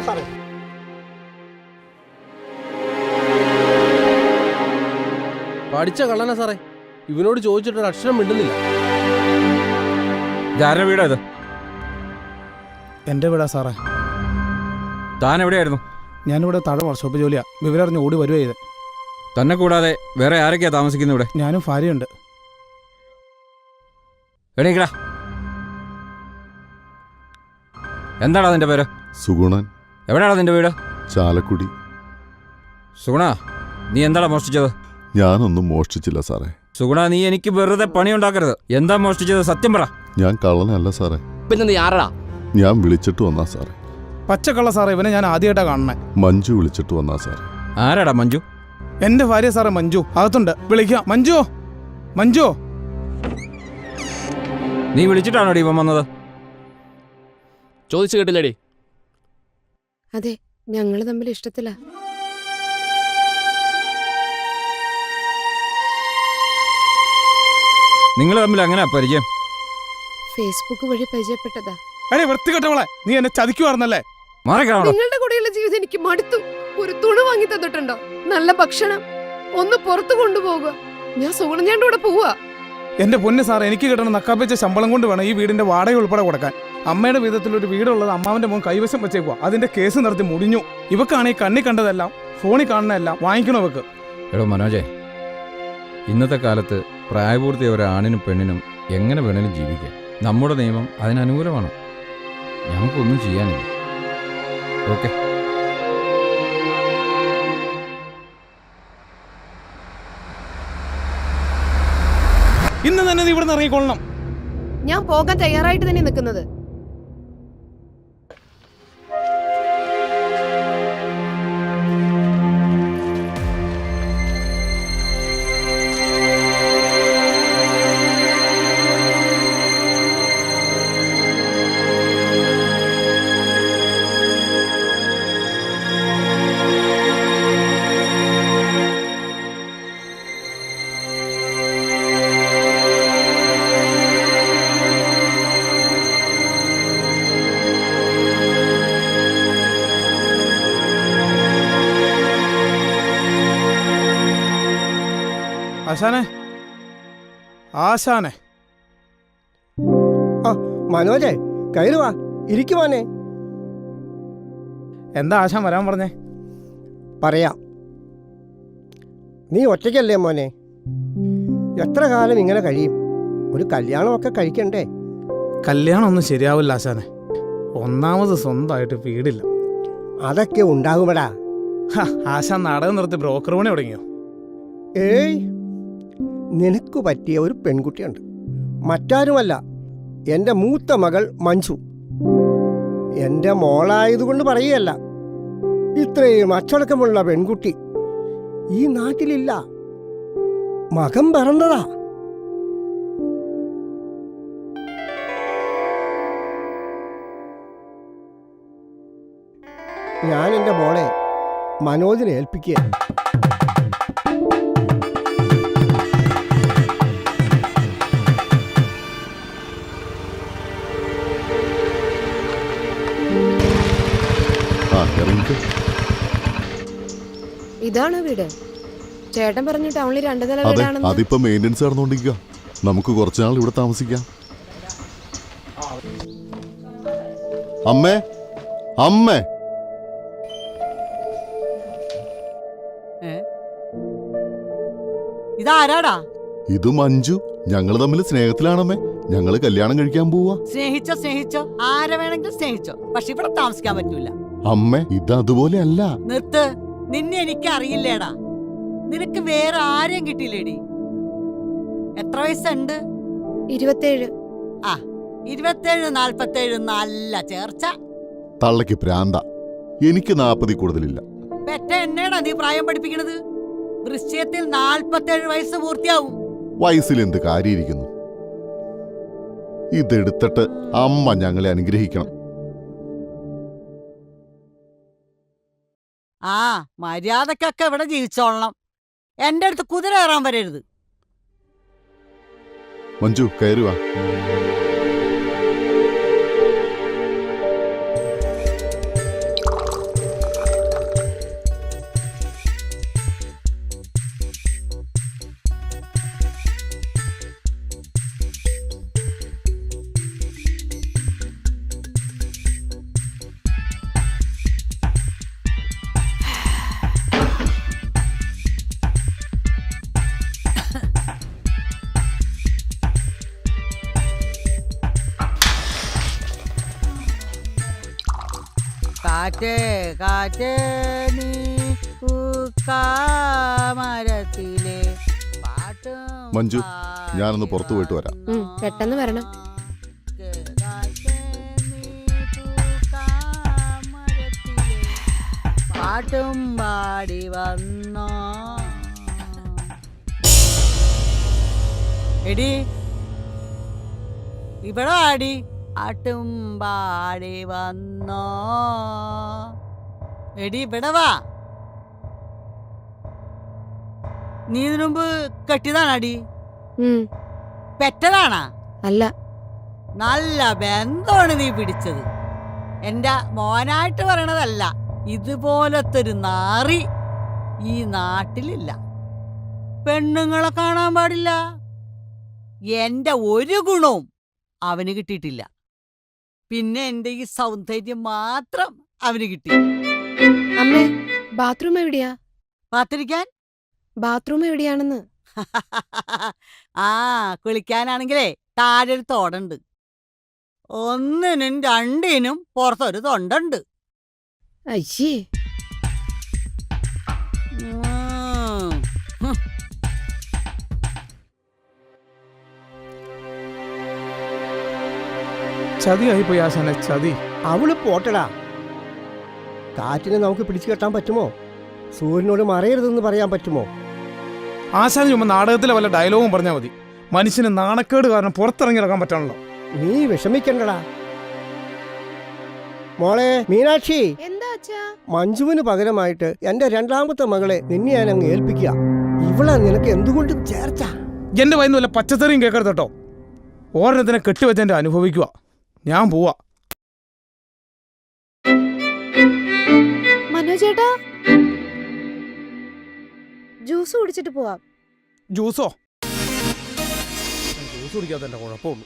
സാറേ. പഠിച്ച കള്ളനാ സാറേ. ഇവനോട് ചോദിച്ചിട്ട് ഒരു അക്ഷരം മിണ്ടുന്നില്ല. ആരുടെ വീടാ ഇത്? എൻ്റെ വീടാ സാറേ. താൻ എവിടെയായിരുന്നു? ഞാനിവിടെ താഴെ വർക്ക്ഷോപ്പ് ജോലിയാ. വിവരറിഞ്ഞ് ഓടി വരുവേ ഇത്. തന്നെ കൂടാതെ വേറെ ആരൊക്കെയാ താമസിക്കുന്നത് ഇവിടെ? ഞാനും ഭാര്യയുണ്ട്. എണീക്കടാ. എന്താടാ നിന്റെ പേര്? സുഗുണൻ. എവിടെയാടാ നിന്റെ വീട്? ചാലക്കുടി. സുഗുണ, നീ എന്താടാ മോഷ്ടിച്ചത്? ഞാനൊന്നും മോഷ്ടിച്ചില്ല സാറേ. സുഗുണ, നീ എനിക്ക് വെറുതെ പണി ഉണ്ടാക്കരുത്. എന്താ മോഷ്ടിച്ചത്? സത്യം പറ. ഞാൻ കള്ളനല്ല സാറേ. പിന്നെ നീ ആരടാ? ഞാൻ വിളിച്ചിട്ട് വന്നാ സാറേ. പച്ചക്കള്ള സാറേ. ഇവനെ ഞാൻ ആദ്യമായിട്ടാ കാണണേ. മഞ്ജു വിളിച്ചിട്ട് വന്നാ സാറേ. ആരാടാ മഞ്ജു? എൻ്റെ ഭാര്യ സാറേ, മഞ്ജു. അകത്തുണ്ട്, വിളിക്കാം. മഞ്ജു, മഞ്ജു. നീ വിളിച്ചിട്ടാണോ ഇവൻ വന്നത്? ചോദിച്ചു കേട്ടില്ലേടി? അതെ, ഞങ്ങള് തമ്മിൽ ഇഷ്ടത്തിലാ. നിങ്ങൾ തമ്മിൽ അങ്ങനെ പരിചയം? ഫേസ്ബുക്ക് വഴി പരിചയപ്പെട്ടതാ. അരെ വൃത്തികെട്ടവളെ, നീ എന്നെ ചതിക്കുവാർന്നല്ലേ? നിങ്ങളുടെ കൂടെയുള്ള ജീവിതം എനിക്ക് മടുത്തു. ഒരു തുണി വാങ്ങി തന്നിട്ടുണ്ടോ? നല്ല ഭക്ഷണം, ഒന്ന് പുറത്തു കൊണ്ടുപോകുക. ഞാൻ സുഗുണഞ്ഞാണ്ട് കൂടെ പോവാ. എന്റെ പൊന്ന് സാറേ, എനിക്ക് കിട്ടണം നക്കാപ്പിച്ച ശമ്പളം കൊണ്ട് വേണം ഈ വീടിന്റെ വാടക ഉൾപ്പെടെ കൊടുക്കാൻ. അമ്മയുടെ വീതത്തിൽ ഒരു വീടുള്ളത് അമ്മാവന്റെ മോൻ കൈവശം വെച്ചേക്കുക. അതിന്റെ കേസ് നടത്തി മുടിഞ്ഞു. ഇവക്കാണ് ഈ കണ്ണി കണ്ടതെല്ലാം, ഫോണിൽ കാണുന്നതെല്ലാം വാങ്ങിക്കണോ ഇവക്ക്? എടോ മനോജേ, ഇന്നത്തെ കാലത്ത് പ്രായപൂർത്തിയ ഒരു ആണിനും പെണ്ണിനും എങ്ങനെ വേണേലും ജീവിക്കാം. നമ്മുടെ നിയമം അതിനനുകൂലമാണ്. ഞങ്ങൾക്കൊന്നും ചെയ്യാനില്ല. ഓക്കെ. ഇന്ന് തന്നെ നീ ഇവിടെ ഇറങ്ങിക്കൊള്ളണം. ഞാൻ പോകാൻ തയ്യാറായിട്ട് തന്നെ നിൽക്കുന്നത്. ആശാനെ, ആശാനെ. മനോജേ, കയറുവാ, ഇരിക്കുവാനേ. എന്താ ആശാൻ വരാൻ പറഞ്ഞേ? പറയാം. നീ ഒറ്റയ്ക്കല്ലേ മോനെ? എത്ര കാലം ഇങ്ങനെ കഴിയും? ഒരു കല്യാണമൊക്കെ കഴിക്കണ്ടേ? കല്യാണം ഒന്നും ശരിയാവില്ല ആശാനെ. ഒന്നാമത് സ്വന്തമായിട്ട് വീടില്ല. അതൊക്കെ ഉണ്ടാകുമടാ. ആശാൻ നാടകം നിർത്തി ബ്രോക്കർ പണി തുടങ്ങിയോ? ഏയ്, നിനക്ക് പറ്റിയ ഒരു പെൺകുട്ടിയുണ്ട്. മറ്റാരുമല്ല, എൻ്റെ മൂത്ത മകൾ മഞ്ജു. എൻ്റെ മോളായതുകൊണ്ട് പറയുകയല്ല. ഇത്രയും അച്ചടക്കമുള്ള പെൺകുട്ടി ഈ നാട്ടിലില്ല. മകൻ പറഞ്ഞതാ. ഞാൻ എൻ്റെ മോളെ മനോജിനെ ഏൽപ്പിക്കുക. ഇതാണോ വീട്? ചേട്ടൻ പറഞ്ഞു ടൗണിൽ 2 നില വീടാണെന്ന്. അതിപ്പോ മെയിൻ്റെനൻസ് നടന്നുകൊണ്ടിരിക്കുക. നമുക്ക് കുറച്ചുനാൾ ഇവിടെ താമസിക്കാം. അമ്മേ, അമ്മേ. ഇതാരാടാ? ഇത് മഞ്ജു. ഞങ്ങള് തമ്മിൽ സ്നേഹത്തിലാണമ്മേ. ഞങ്ങള് കല്യാണം കഴിക്കാൻ പോവാ. സ്നേഹിച്ചോ, ആരെ വേണമെങ്കിലും സ്നേഹിച്ചോ. പക്ഷെ ഇവിടെ താമസിക്കാൻ പറ്റൂല. അമ്മേ, ഇത് അതുപോലെ അല്ല. നിർത്ത്. നിന്നെ എനിക്ക് അറിയില്ലേടാ. നിനക്ക് വേറെ ആരെയും കിട്ടിയില്ലേടി? എത്ര വയസ്സുണ്ട്? 27. 27, 47 നല്ല ചേർച്ച. തള്ളക്ക് പ്രാന്ത. എനിക്ക് 40 കൂടുതലില്ല. പെറ്റ എന്നേടാ നീ പ്രായം പഠിപ്പിക്കണത്? വൃശ്ചയത്തിൽ 47 വയസ്സ് പൂർത്തിയാവും. വയസ്സിൽ എന്ത് കാര്യമിരിക്കുന്നു? ഇതെടുത്തിട്ട് അമ്മ ഞങ്ങളെ അനുഗ്രഹിക്കണം. മര്യാദക്കൊക്കെ ഇവിടെ ജീവിച്ചോളണം. എന്റെ അടുത്ത് കുതിര കയറാൻ വരരുത്. മഞ്ജു, കയറുക. കാറ്റേ കാറ്റേ നീ പൂക്കാമരത്തിലെ പാട്ടും മഞ്ജു, ഞാനൊന്ന് പുറത്തു പോയിട്ട് വരാം. പെട്ടെന്ന് വരണം. കാറ്റേ നീ പൂക്കാമരത്തിലെ പാട്ടും പാടി വന്നോ. എടി ഇവിടെ ആടി പാട്ടും പാടി വന്നോ. എടി ഇവിടെ വാ. നീ ഇതിനു മുമ്പ് കെട്ടിയതാണാടി? പെറ്റതാണാ? അല്ല. നല്ല ബന്ധമാണ് നീ പിടിച്ചത്. എന്റെ മോനായിട്ട് പറയണതല്ല, ഇതുപോലത്തെ ഒരു നാറി ഈ നാട്ടിലില്ല. പെണ്ണുങ്ങളെ കാണാൻ പാടില്ല. എന്റെ ഒരു ഗുണവും അവന് കിട്ടിയിട്ടില്ല. പിന്നെ എന്റെ ഈ സൗന്ദര്യം മാത്രം അവന് കിട്ടി. അമ്മേ, ബാത്റൂം എവിടെയാ? പാത്തിരിക്കാൻ? ബാത്റൂം എവിടെയാണെന്ന്. ആ, കുളിക്കാനാണെങ്കിലേ താഴെ ഒരു തോടുണ്ട്. ഒന്നിനും രണ്ടിനും പുറത്തൊരു തൊണ്ടുണ്ട്. അയ്യേ. ചതിയായി പോയി ആശാനെ, ചതി. അവള് പോട്ടടാ. കാറ്റിനെ നമുക്ക് പിടിച്ചു കെട്ടാൻ പറ്റുമോ? സൂര്യനോട് മറയരുതെന്ന് പറയാൻ പറ്റുമോ? ആശാന് ചുമ്മാ നാടകത്തിലെ വല്ല ഡയലോഗും പറഞ്ഞാൽ മതി. മനുഷ്യന് നാണക്കേട് കാരണം പുറത്തിറങ്ങി ഇറങ്ങാൻ പറ്റാണല്ലോ. നീ വിഷമിക്കണ്ടടാ മോളെ മീനാക്ഷി. എന്താ അച്ഛാ? മഞ്ജുവിന് പകരമായിട്ട് എന്റെ രണ്ടാമത്തെ മകളെ നിന്നെ ഞാൻ അങ്ങ് ഏൽപ്പിക്കുക. ഇവളാ നിനക്ക് എന്തുകൊണ്ടും ചേർച്ച. എന്റെ വയന്ന് വല്ല പച്ചത്തറിയും കേൾക്കരുത് കേട്ടോ. ഓരോരുത്തനെ കെട്ടിവെച്ചെന്റെ അനുഭവിക്കുക. ഞാൻ പോവാ. മനോജേട്ടാ, ജ്യൂസ് കുടിച്ചിട്ട് പോവാം. ജ്യൂസോ? ജ്യൂസ് കുടിക്കാത്ത എന്റെ കുഴപ്പമുള്ളൂ.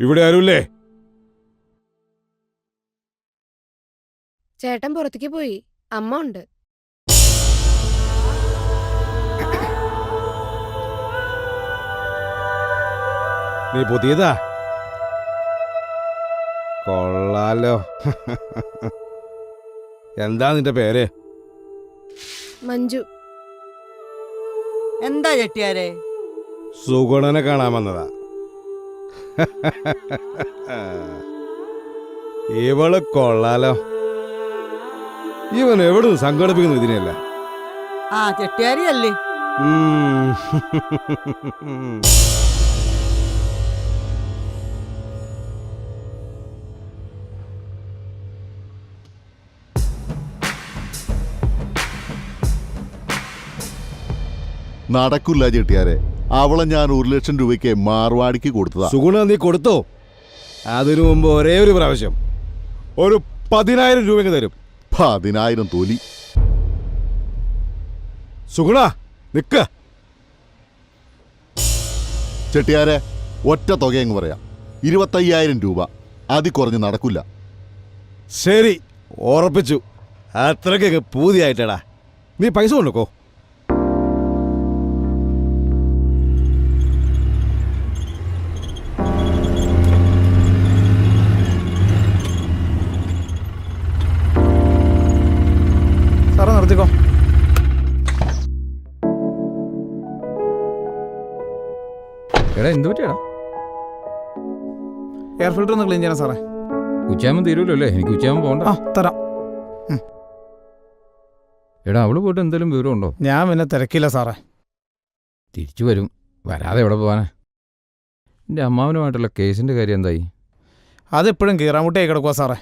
ഇവിടെ ആരുമില്ലേ? ചേട്ടൻ പുറത്തേക്ക് പോയി. അമ്മ ഉണ്ട്. നീ പുതിയതാ? കൊള്ളാലോ. എന്താ നിന്റെ പേര്? മഞ്ജു. എന്താ ചെട്ടിയാരെ? സുഗുണനെ കാണാൻ വന്നതാ. ഇവള് കൊള്ളാലോ. ഇവൻ എവിടുന്ന് സംഘടിപ്പിക്കുന്നു ഇതിനെയല്ല? ആ, ചെട്ടിയാരിയല്ലേ? നടക്കില്ല ചെട്ടിയാരെ. അവളെ ഞാൻ 1,00,000 രൂപയ്ക്ക് മാർവാടിക്ക് കൊടുത്തതാ. സുഗുണ, നീ കൊടുത്തോ? അതിനു മുമ്പ് ഒരേ ഒരു പ്രാവശ്യം ഒരു 10,000 രൂപ തരും. 10,000 തൊലി. സുഗുണ, നിക്ക. ചെട്ടിയാരെ, ഒറ്റ തുകയങ്ങ് പറയാം. 25,000 രൂപ. അതിൽ കുറഞ്ഞ് നടക്കില്ല. ശരി, ഉറപ്പിച്ചു. അത്രയ്ക്കൊക്കെ പൂതിയായിട്ടടാ. നീ പൈസ കൊണ്ടുക്കോ. സാറേ നിർത്തിക്കോ. എടാ എന്ത് പറ്റിയാടാ? എയർ ഫിൽറ്റർ ഒന്ന് ക്ലീൻ ചെയ്യണം സാറേ. ഉച്ചയാകുമ്പോൾ തീരുമല്ലോ അല്ലേ? എനിക്ക് ഉച്ചയാകുമ്പോൾ പോകണ്ട. ആ, തരാം. എടാ അവള് പോയിട്ട് എന്തെങ്കിലും വിവരമുണ്ടോ? ഞാൻ പിന്നെ തിരക്കില്ല സാറേ. തിരിച്ചു വരും. വരാതെ എവിടെ പോവാനാ? എൻ്റെ അമ്മാവനുമായിട്ടുള്ള കേസിൻ്റെ കാര്യം എന്തായി? അതെപ്പോഴും കീറാമുട്ടിയായി കിടക്കുക സാറേ.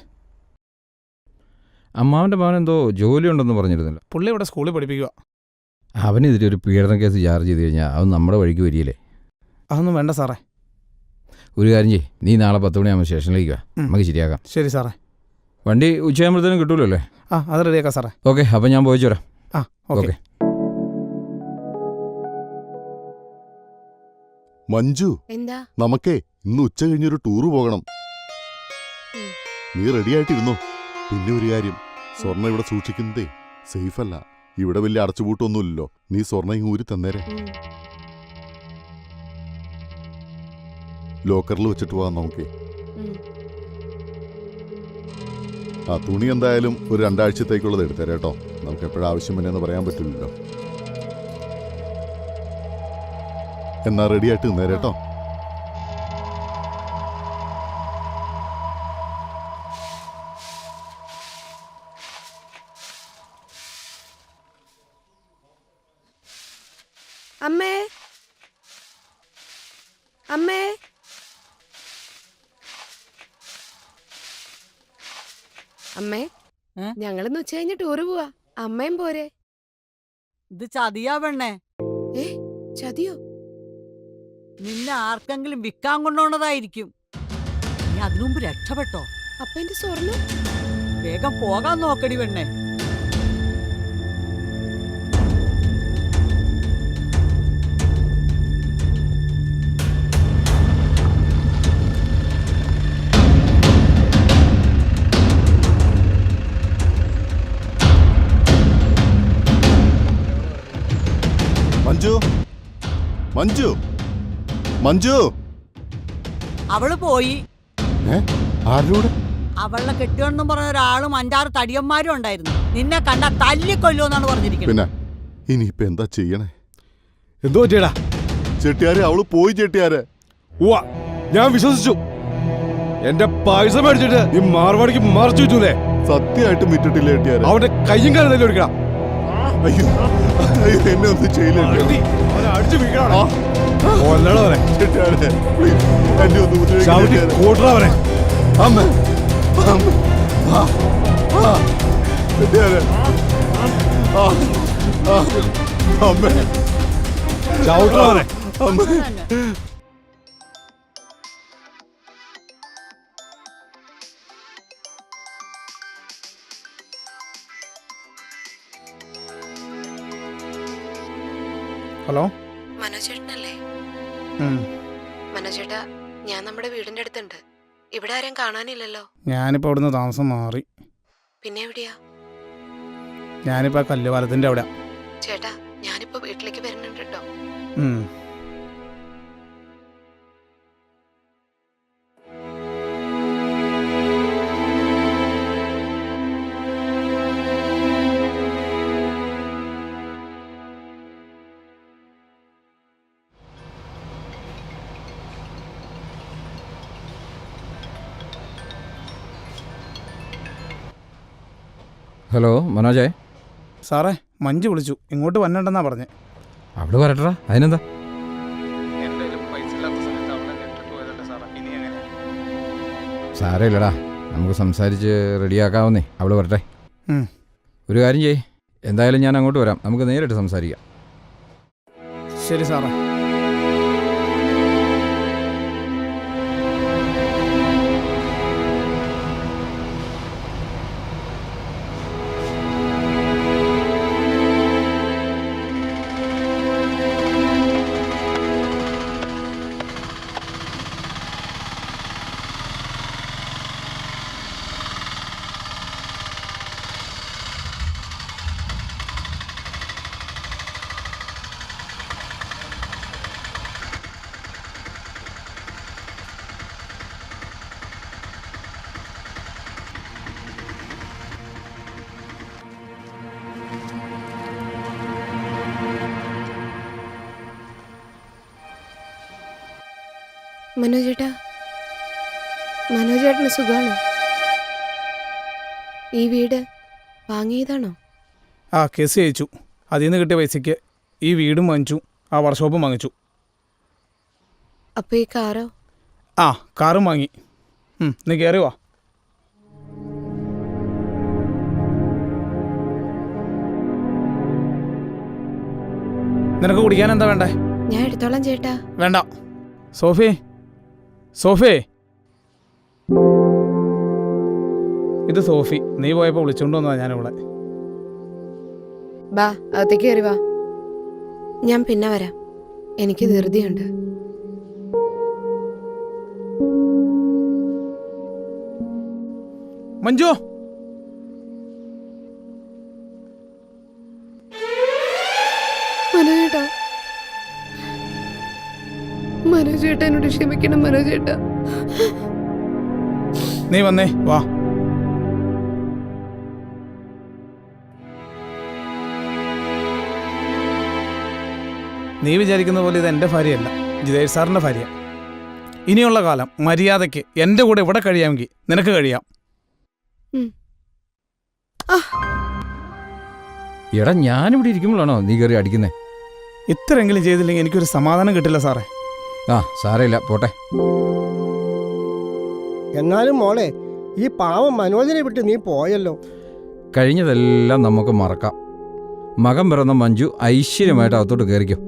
അമ്മാവൻ്റെ മകൻ എന്തോ ജോലി ഉണ്ടെന്ന് പറഞ്ഞിരുന്നില്ല? പുള്ളി ഇവിടെ സ്കൂളിൽ പഠിപ്പിക്കുക. അവനെതിരെ ഒരു പീഡന കേസ് ചാർജ് ചെയ്ത് കഴിഞ്ഞാൽ അവൻ നമ്മുടെ വഴിക്ക് വരികയില്ലേ? അതൊന്നും വേണ്ട സാറേ. ഒരു കാര്യം ചെയ്യ്, നീ നാളെ 10 മണിയാകുമ്പോൾ സ്റ്റേഷനിലേക്ക് വാ, നമുക്ക് ശരിയാക്കാം. ശരി സാറേ. വണ്ടി ഉച്ചയാകുമ്പോഴത്തേനും കിട്ടുമല്ലോ അല്ലേ? ആ, അത് റെഡിയാക്കാം സാറേ. ഓക്കെ, അപ്പം ഞാൻ പോയിച്ചു വരാം. ആ, ഓക്കെ. മഞ്ജു, എന്താ? നമുക്കേ ഇന്ന് ഉച്ച കഴിഞ്ഞൊരു ടൂറ് പോകണം. ഉം. നീ റെഡി ആയിട്ടിരുന്നോ? പിന്നെ ഒരു കാര്യം, സ്വർണ്ണ ഇവിടെ സൂക്ഷിക്കുന്നതേ സേഫ് അല്ല. ഇവിടെ വലിയ അടച്ചുപൂട്ടൊന്നുമില്ലല്ലോ. നീ സ്വർണ്ണ ഇങ്ങ് ഊരി തന്നേരെ. ലോക്കറിൽ വെച്ചിട്ട് പോകാം നമുക്കേ. ആ തുണി എന്തായാലും ഒരു 2 ആഴ്ചത്തേക്കുള്ളത് എടുത്തേരെ കേട്ടോ. നമുക്ക് എപ്പോഴും ആവശ്യം വന്നെന്ന് പറയാൻ പറ്റില്ലല്ലോ. എന്നാ റെഡി ആയിട്ട് നിന്നേരെ കേട്ടോ. അമ്മേ, അമ്മേ, അമ്മേ, ഏ? ഞങ്ങളിന്ന് ഉച്ച കഴിഞ്ഞ് ടൂറ് പോവാ. അമ്മയും പോരെ? ഇത് ചതിയാ പെണ്ണേ. ഏ, ചതിയോ? നിന്നെ ആർക്കെങ്കിലും വിൽക്കാൻ കൊണ്ടുപോണതായിരിക്കും. നീ അതിനു മുമ്പ് രക്ഷപ്പെട്ടോ. അപ്പൊ എന്റെ സ്വർണം? വേഗം പോകാൻ നോക്കടി പെണ്ണേ. മഞ്ജു, മഞ്ജു, മഞ്ജു. അവള് പോയി. ആരുടെ? അവളെ കെട്ടിയോണെന്നും പറഞ്ഞ ഒരാളും 5-6 തടിയന്മാരും ഉണ്ടായിരുന്നു. നിന്നെ കണ്ട തല്ലിക്കൊല്ലുമെന്നാണ് പറഞ്ഞിരിക്കുന്നത്. പിന്നെ ഇനിയിപ്പൊ എന്താ ചെയ്യണേ? എന്തോ പറ്റിയടാ? ചെട്ടിയാരെ, അവള് പോയി ചെട്ടിയാരെ. ഉവ്വ, ഞാൻ വിശ്വസിച്ചു. എന്റെ പായസം മേടിച്ചിട്ട് ഈ മാർവാടിക്ക് മറച്ചു വെച്ചൂലേ? സത്യമായിട്ടും വിറ്റിട്ടില്ല ചെട്ടിയാരെ. അവന്റെ കയ്യും കാലം തന്നെ എടുക്കണം. അയ്യോ, അയ്യോ, എന്നെ ഒന്നും ചെയ്യില്ല അടിച്ചു വീഴാണോ? കൊല്ലണവനെ, ചെട്ടിയാരെ. പ്ലീസ്, എന്നെ ഒന്ന് ചവിട്ടി ഉപദ്രവിക്കരുത്. കൂട്ടണവനെ. അമ്മ, അമ്മ, ആ, ആ, ചെട്ടിയാരെ. ആ, ആ, അമ്മ, ചവിട്ടണവനെ. അമ്മ. ഹലോ, മനോജേട്ടനല്ലേ? ഉം. മനോജേട്ടാ, ഞാൻ നമ്മുടെ വീടിന്റെ അടുത്തുണ്ട്. ഇവിടെ ആരും കാണാനില്ലല്ലോ. ഞാനിപ്പോ അവിടുന്ന് താമസം മാറി. പിന്നെ എവിടെയാ? ഞാനിപ്പോ കല്ലുപാലത്തിന്റെ അവിടെ. ചേട്ടാ, ഞാനിപ്പോ വീട്ടിലേക്ക് വരുന്നുണ്ട് കേട്ടോ. ഉം. ഹലോ മനോജേ. സാറേ, മഞ്ജു വിളിച്ചു. ഇങ്ങോട്ട് വന്നിട്ടെന്നാ പറഞ്ഞേ. അവിടെ വരട്ടാ, അതിനെന്താ? സാരമില്ലടാ, നമുക്ക് സംസാരിച്ച് റെഡിയാക്കാവുന്നേ. അവൾ വരട്ടെ. ഉം. ഒരു കാര്യം ചെയ്യ്, എന്തായാലും ഞാൻ അങ്ങോട്ട് വരാം. നമുക്ക് നേരിട്ട് സംസാരിക്കാം. ശരി സാറേ. മനോജേട്ടാ, മനോജേട്ടന് സുഖാണോ? ഈ വീട് വാങ്ങിയതാണോ? ആ, കേസ് ജയിച്ചു. അതിൽ നിന്ന് കിട്ടിയ പൈസയ്ക്ക് ഈ വീടും വാങ്ങിച്ചു, ആ വർക്ക്ഷോപ്പും വാങ്ങിച്ചു. അപ്പൊ ഈ കാറോ? ആ, കാറും വാങ്ങി. നീ കയറി വാ. നിനക്ക് കുടിക്കാൻ എന്താ വേണ്ടേ? ഞാൻ എടുത്തോളാം ചേട്ടാ. വേണ്ട. സോഫി, സോഫി, ഇത് സോഫി. നീ പോയപ്പോൾ വിളിച്ചോണ്ട് വന്നതാ ഞാനിവിടെ. ബാ, അകത്തേക്ക് കയറി വാ. ഞാൻ പിന്നെ വരാം. എനിക്ക് ധൃതിയുണ്ട്. മഞ്ജു മനോജേട്ടാ, മനോജേട്ടാ എന്നോട് ക്ഷമിക്കണം മനോജേട്ടാ. നീ വന്നേ വാ. നീ വിചാരിക്കുന്ന പോലെ ഇത് എൻ്റെ ഭാര്യയല്ല, ജിതേഷ് സാറിൻ്റെ ഭാര്യ. ഇനിയുള്ള കാലം മര്യാദയ്ക്ക് എൻ്റെ കൂടെ ഇവിടെ കഴിയാമെങ്കിൽ നിനക്ക് കഴിയാം. എടാ ഞാനിവിടെ ഇരിക്കുമ്പോഴാണോ നീ കയറി അടിക്കുന്നേ? ഇത്രയെങ്കിലും ചെയ്തില്ലെങ്കിൽ എനിക്കൊരു സമാധാനം കിട്ടില്ല സാറേ. ആ സാരമില്ല, പോട്ടെ. എന്നാലും മോളെ, ഈ പാവം മനോജിനെ വിട്ട് നീ പോയല്ലോ. കഴിഞ്ഞതെല്ലാം നമുക്ക് മറക്കാം. മകൻ പിറന്ന മഞ്ജു ഐശ്വര്യമായിട്ട് അകത്തോട്ട് കയറിക്കോ.